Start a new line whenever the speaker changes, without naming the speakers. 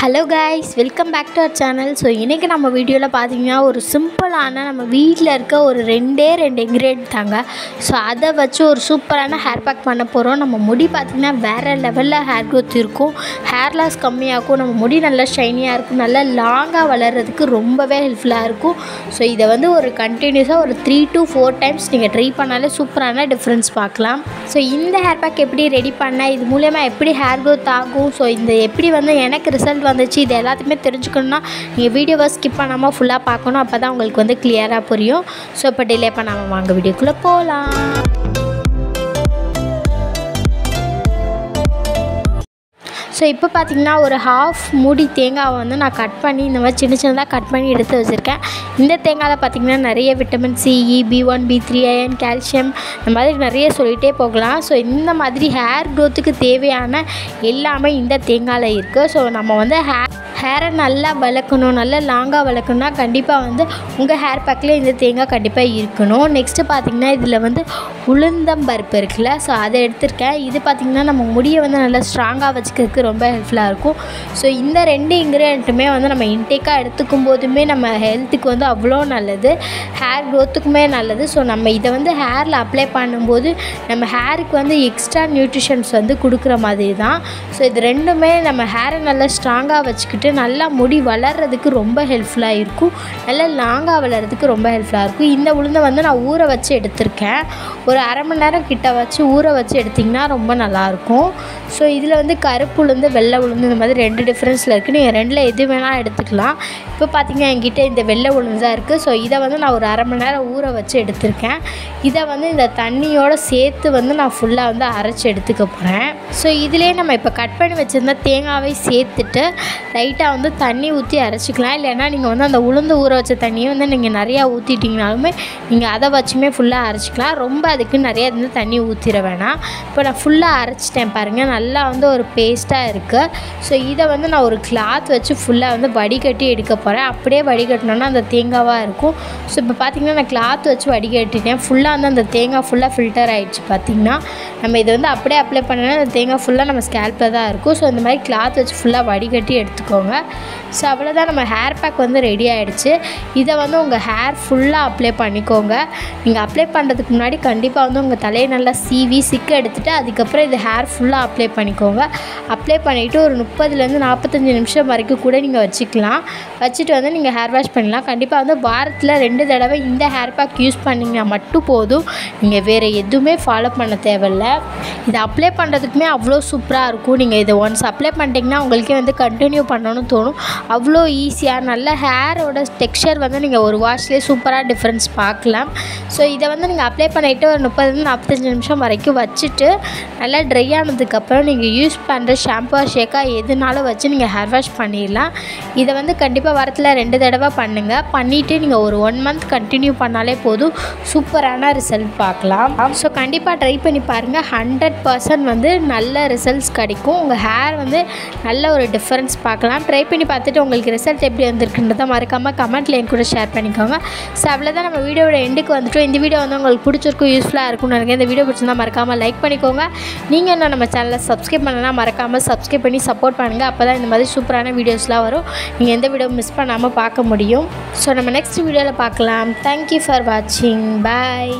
Hello guys, welcome back to our channel. So இன்றைக்கி நம்ம வீடியோவில் பார்த்தீங்கன்னா ஒரு சிம்பிளான நம்ம வீட்டில் இருக்க ஒரு ரெண்டு இன்க்ரீடியன்ட் தாங்க. ஸோ அதை வச்சு ஒரு சூப்பரான ஹேர் பேக் பண்ண போகிறோம். நம்ம முடி பார்த்திங்கன்னா வேறு லெவலில் ஹேர் க்ரோத் இருக்கும், ஹேர் லாஸ் கம்மியாகும், நம்ம முடி நல்லா ஷைனியாக இருக்கும், நல்லா லாங்காக வளர்கிறதுக்கு ரொம்பவே ஹெல்ப்ஃபுல்லாக இருக்கும். ஸோ இதை வந்து ஒரு கண்டினியூஸாக ஒரு 3 to 4 டைம்ஸ் நீங்கள் ட்ரை பண்ணாலே சூப்பரான டிஃப்ரென்ஸ் பார்க்கலாம். ஸோ இந்த ஹேர் பேக் எப்படி ரெடி பண்ண, இது மூலயமா எப்படி ஹேர் க்ரோத் ஆகும், ஸோ இந்த எப்படி வந்து எனக்கு ரிசல்ட் வந்துச்சு, இது எல்லாத்தையுமே தெரிஞ்சுக்கணுன்னா நீங்கள் வீடியோவை ஸ்கிப் பண்ணாமல் ஃபுல்லாக பார்க்கணும். அப்போ தான் உங்களுக்கு வந்து கிளியராக புரியும். ஸோ இப்போ டிலே பண்ணாமல் வாங்க வீடியோக்குள்ளே போகலாம். ஸோ இப்போ பார்த்திங்கன்னா ஒரு ஹாஃப் மூடி தேங்காவை வந்து நான் கட் பண்ணி இந்த மாதிரி சின்னதாக கட் பண்ணி எடுத்து வச்சுருக்கேன். இந்த தேங்காயில் பார்த்திங்கன்னா நிறைய vitamin C, B1, B3, iron, calcium, இந்த மாதிரி நிறைய சொல்லிகிட்டே போகலாம். ஸோ இந்த மாதிரி ஹேர் க்ரோத்துக்கு தேவையான எல்லாமே இந்த தேங்காயில் இருக்குது. ஸோ நம்ம வந்து ஹேரை நல்லா வளர்க்கணும், நல்லா லாங்காக வளர்க்கணுன்னா கண்டிப்பாக வந்து உங்கள் ஹேர் பேக்கில் இந்த தேங்காய் கண்டிப்பாக இருக்கணும். நெக்ஸ்ட்டு பார்த்திங்கன்னா இதில் வந்து உளுந்தம்பருப்பு இருக்குல்ல, ஸோ அதை எடுத்திருக்கேன். இது பார்த்திங்கன்னா நம்ம முடியை வந்து நல்லா ஸ்ட்ராங்காக வச்சுக்கிறதுக்கு ரொம்ப ஹெல்ப்ஃபுல்லாக இருக்கும். ஸோ இந்த 2 இன்க்ரீடியண்ட்டுமே வந்து நம்ம இன்டேக்காக எடுத்துக்கும் போதுமே நம்ம ஹெல்த்துக்கு வந்து அவ்வளோ நல்லது, ஹேர் க்ரோத்துக்குமே நல்லது. ஸோ நம்ம இதை வந்து ஹேரில் அப்ளை பண்ணும்போது நம்ம ஹேருக்கு வந்து எக்ஸ்ட்ரா நியூட்ரிஷன்ஸ் வந்து கொடுக்குற மாதிரி தான். ஸோ இது ரெண்டுமே நம்ம ஹேரை நல்லா ஸ்ட்ராங்காக வச்சுக்கிட்டு நல்லா முடி வளர்கிறதுக்கு ரொம்ப ஹெல்ப்ஃபுல்லாக இருக்கும், நல்லா லாங்காக வளர்கிறதுக்கு ரொம்ப ஹெல்ப்ஃபுல்லாக இருக்கும். இந்த உளுந்தை வந்து நான் ஊற வச்சு எடுத்திருக்கேன். ஒரு அரை மணி நேரம் கிட்ட வச்சு ஊற வச்சு எடுத்திங்கன்னா ரொம்ப நல்லாயிருக்கும். ஸோ இதில் வந்து கருப்பு உளுந்து, வெள்ளை உளுந்து, இந்த மாதிரி 2 டிஃப்ரென்ஸில் இருக்குது. நீங்கள் 2ல் எது வேணால் எடுத்துக்கலாம். இப்போ பார்த்திங்கன்னா என்கிட்ட இந்த வெள்ளை உளுந்து தான் இருக்குது. ஸோ இதை வந்து நான் ஒரு அரை மணி நேரம் ஊற வச்சு எடுத்திருக்கேன். இதை வந்து இந்த தண்ணியோடு சேர்த்து வந்து நான் ஃபுல்லாக வந்து அரைச்சி எடுத்துக்க போகிறேன். ஸோ இதிலே நம்ம இப்போ கட் பண்ணி வச்சுருந்த தேங்காவை சேர்த்துட்டு லைட்டாக வந்து தண்ணி ஊற்றி அரைச்சிக்கலாம். இல்லைன்னா நீங்கள் வந்து அந்த உளுந்து ஊற வச்ச தண்ணியை வந்து நீங்கள் நிறையா ஊற்றிட்டிங்கனாலுமே நீங்கள் அதை வச்சுமே ஃபுல்லாக அரைச்சிக்கலாம். ரொம்ப அதுக்கு நிறையா வந்து தண்ணி ஊற்றிட வேணாம். இப்போ நான் ஃபுல்லாக அரைச்சிட்டேன் பாருங்கள், நல்லா வந்து ஒரு பேஸ்ட்டாக இருக்குது. ஸோ இதை வந்து நான் ஒரு கிளாத் வச்சு ஃபுல்லாக வந்து வடிகட்டி எடுக்க போகிறேன். அப்படியே வடிகட்டினோன்னா அந்த தேங்காவாக இருக்கும். ஸோ இப்போ பார்த்திங்கன்னா நான் கிளாத் வச்சு வடிகட்டிட்டேன். ஃபுல்லாக வந்து அந்த தேங்காய் ஃபுல்லாக ஃபில்டர் ஆகிடுச்சு. பார்த்திங்கன்னா நம்ம இதை வந்து அப்படியே அப்ளை பண்ணோன்னா அந்த தேங்காய் ஃபுல்லாக நம்ம ஸ்கேல்பில் தான் இருக்கும். ஸோ இந்த மாதிரி கிளாத் வச்சு ஃபுல்லாக வடிகட்டி எடுத்துக்கோங்க. ஸோ அவ்வளோதான், நம்ம ஹேர் பேக் வந்து ரெடி ஆகிடுச்சு. இதை வந்து உங்கள் ஹேர் ஃபுல்லாக அப்ளை பண்ணிக்கோங்க. நீங்கள் அப்ளை பண்ணுறதுக்கு முன்னாடி கண்டிப்பாக வந்து உங்கள் தலையை நல்லா சீவி சிக்க எடுத்துகிட்டு அதுக்கப்புறம் இது ஹேர் ஃபுல்லாக அப்ளை பண்ணிக்கோங்க. அப்ளை பண்ணிவிட்டு ஒரு 30லேருந்து 45 நிமிஷம் வரைக்கும் கூட நீங்கள் வச்சுக்கலாம். வச்சுட்டு வந்து நீங்கள் ஹேர் வாஷ் பண்ணலாம். கண்டிப்பாக வந்து வாரத்தில் 2 தடவை இந்த ஹேர் பேக் யூஸ் பண்ணிங்கன்னா மட்டும் போதும். நீங்கள் வேறு எதுவுமே ஃபாலோ பண்ண தேவையில்லை. இதை அப்ளை பண்ணுறதுக்குமே அவ்வளோ சூப்பராக இருக்கும். நீங்கள் இதை ஒன்ஸ் அப்ளை பண்ணிட்டீங்கன்னா உங்களுக்கே வந்து கண்டினியூ பண்ணணும்னு தோணும். அவ்வளோ ஈஸியாக நல்ல ஹேரோட டெக்ஸ்சர் வந்து நீங்கள் ஒரு வாஷ்லேயே சூப்பராக டிஃப்ரென்ஸ் பார்க்கலாம். ஸோ இதை வந்து நீங்கள் அப்ளை பண்ணிவிட்டு ஒரு 30லேருந்து 45 நிமிஷம் வரைக்கும் வச்சுட்டு நல்லா ட்ரை ஆனதுக்கப்புறம் நீங்கள் யூஸ் பண்ணுற ஷாம்பு, ஷேக்காக எதுனாலும் வச்சு நீங்கள் ஹேர் வாஷ் பண்ணிடலாம். இதை வந்து கண்டிப்பாக வாரத்தில் 2 தடவை பண்ணுங்கள். பண்ணிவிட்டு நீங்கள் ஒரு 1 மந்த் கண்டினியூ பண்ணாலே போதும், சூப்பரான ரிசல்ட் பார்க்கலாம். ஸோ கண்டிப்பாக ட்ரை பண்ணி பாருங்கள். 100% வந்து நல்ல ரிசல்ட்ஸ் கிடைக்கும். உங்கள் ஹேர் வந்து நல்ல ஒரு டிஃப்ரென்ஸ் பார்க்கலாம். ட்ரை பண்ணி பார்த்துட்டு உங்களுக்கு ரிசல்ட் எப்படி வந்திருக்குன்றதை மறக்காமல் கமெண்ட்டில் என் கூட ஷேர் பண்ணிக்கோங்க. ஸோ அவ்வளோதான், நம்ம வீடியோட எண்டுக்கு வந்துட்டோம். இந்த வீடியோ வந்து உங்களுக்கு பிடிச்சிருக்கும், யூஸ்ஃபுல்லாக இருக்கும்னு நினைக்கிறேன். இந்த வீடியோ பிடிச்சிருந்தால் மறக்காமல் லைக் பண்ணிக்கோங்க. நீங்கள் இன்னும் நம்ம சேனலை சப்ஸ்கிரைப் பண்ணலாம், மறக்காமல் சப்ஸ்கிரைப் பண்ணி சப்போர்ட் பண்ணுங்கள். அப்போ தான் இந்த மாதிரி சூப்பரான வீடியோஸ்லாம் வரும், நீங்கள் எந்த வீடியோ மிஸ் பண்ணாமல் பார்க்க முடியும். ஸோ நம்ம நெக்ஸ்ட் வீடியோவில் பார்க்கலாம். தேங்க்யூ ஃபார் வாட்சிங். பாய்.